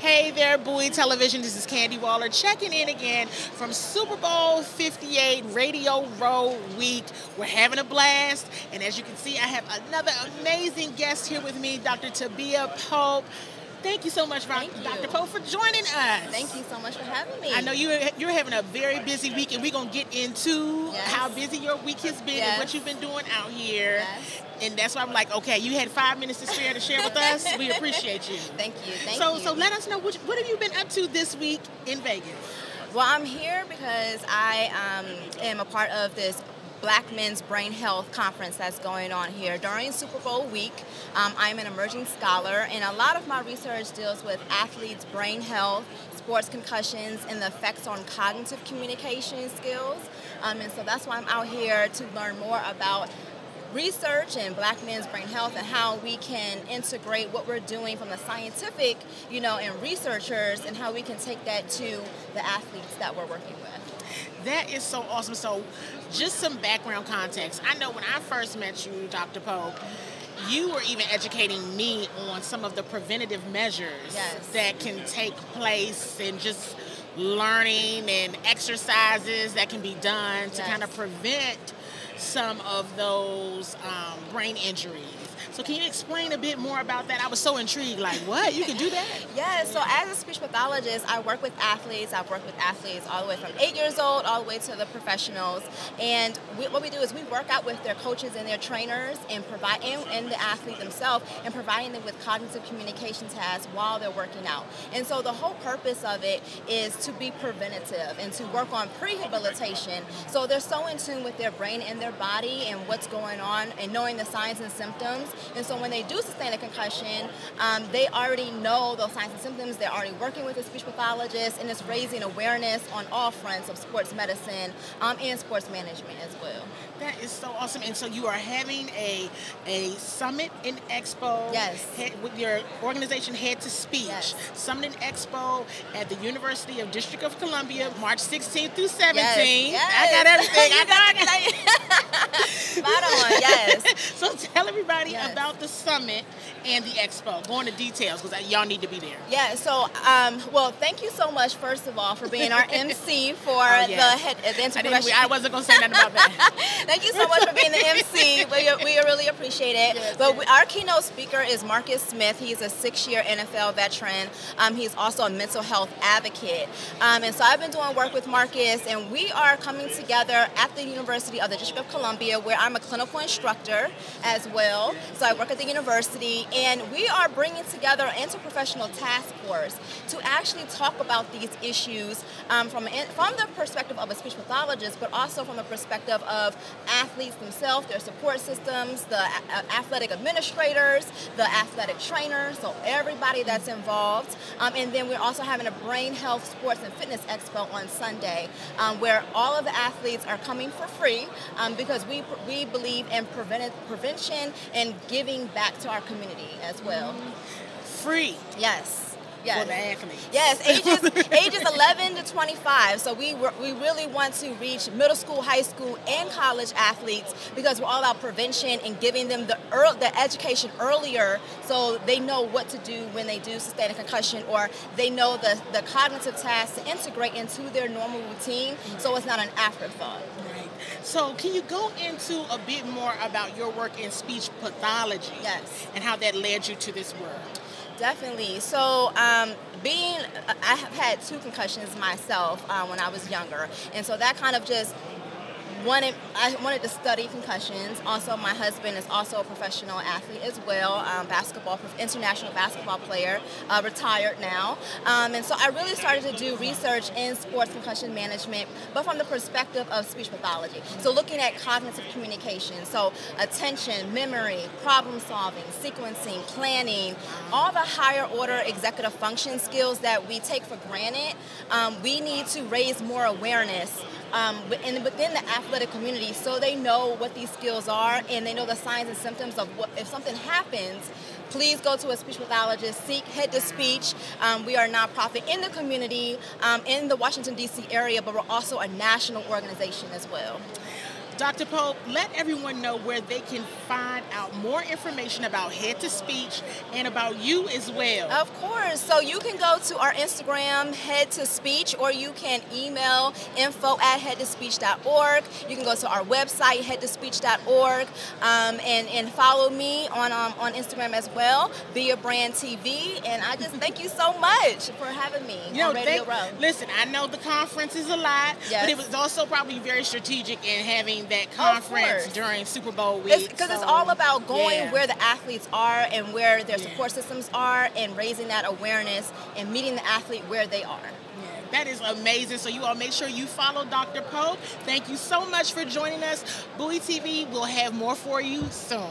Hey there, LVllI Television. This is Candy Waller checking in again from Super Bowl 58 Radio Row Week. We're having a blast, and as you can see, I have another amazing guest here with me, Dr. Tabia Pope. Thank you so much, Dr. Pope, for joining us. Thank you so much for having me. I know you're having a very busy week, and we're going to get into how busy your week has been and what you've been doing out here. Yes. And that's why I'm like, okay, you had 5 minutes to share with us. We appreciate you. Thank you. So let us know, what have you been up to this week in Vegas? Well, I'm here because I am a part of this Black Men's Brain Health Conference that's going on here during Super Bowl week. I'm an emerging scholar, and a lot of my research deals with athletes' brain health, sports concussions, and the effects on cognitive communication skills. And so that's why I'm out here to learn more about research and Black men's brain health and how we can integrate what we're doing from the scientific, and researchers, and how we can take that to the athletes that we're working with. That is so awesome. So just some background context. I know when I first met you, Dr. Pope, you were even educating me on some of the preventative measures that can take place, and just learning and exercises that can be done to kind of prevent some of those brain injuries. So can you explain a bit more about that? I was so intrigued, like, what? You can do that? Yeah, so as a speech pathologist, I work with athletes. I've worked with athletes all the way from 8 years old all the way to the professionals. And what we do is we work out with their coaches and their trainers and and the athlete themselves, and providing them with cognitive communication tasks while they're working out. And so the whole purpose of it is to be preventative and to work on prehabilitation. So they're so in tune with their brain and their body and what's going on, and knowing the signs and symptoms. And so when they do sustain a concussion, they already know those signs and symptoms. They're already working with a speech pathologist, and it's raising awareness on all fronts of sports medicine and sports management as well. That is so awesome. And so you are having a summit and expo with your organization Head to Speech. Summit and expo at the University of District of Columbia, March 16th through 17th. I got everything. I got it. Spot on, yes. So tell everybody about the summit and the expo. Go into details, because y'all need to be there. Yeah, so, well, thank you so much, first of all, for being our MC for the I wasn't going to say nothing about that. Thank you so much for being the MC. We really appreciate it. Yes, but our keynote speaker is Marcus Smith. He's a 6-year NFL veteran. He's also a mental health advocate. And so I've been doing work with Marcus, and we are coming together at the University of the District of Columbia, where I'm a clinical instructor as well. So I work at the university, and we are bringing together an interprofessional task force to actually talk about these issues from the perspective of a speech pathologist, but also from the perspective of athletes themselves, their support systems, the athletic administrators, the athletic trainers, so everybody that's involved. And then we're also having a brain health, sports, and fitness expo on Sunday, where all of the athletes are coming for free, because we believe in prevention and giving back to our community as well. Free. Yes. For the athletes. Yes, ages 11 to 25. So we really want to reach middle school, high school, and college athletes, because we're all about prevention and giving them the education earlier, so they know what to do when they do sustain a concussion, or they know the cognitive tasks to integrate into their normal routine, so it's not an afterthought. Right. So can you go into a bit more about your work in speech pathology? Yes. And how that led you to this work? Definitely. So I have had 2 concussions myself when I was younger, and so that kind of just I wanted to study concussions. Also, my husband is also a professional athlete as well, international basketball player, retired now. And so I really started to do research in sports concussion management, but from the perspective of speech pathology. So looking at cognitive communication, so attention, memory, problem solving, sequencing, planning, all the higher order executive function skills that we take for granted. We need to raise more awareness within the athletic community, so they know what these skills are, and they know the signs and symptoms of if something happens. Please go to a speech pathologist, seek Head to Speech. We are a nonprofit in the community, in the Washington, D.C. area, but we're also a national organization as well. Dr. Pope, let everyone know where they can find out more information about Head to Speech and about you as well. Of course. So you can go to our Instagram, Head to Speech, or you can email info@headtospeech.org. You can go to our website, headtospeech.org, and follow me on Instagram as well, Be a Brand TV. And I just thank you so much for having me on Radio Row. Listen, I know the conference is a lot, but it was also probably very strategic in having that conference during Super Bowl week. Because it's all about going where the athletes are and where their support systems are, and raising that awareness and meeting the athlete where they are. That is amazing. So you all make sure you follow Dr. Pope. Thank you so much for joining us. LVllI TV will have more for you soon.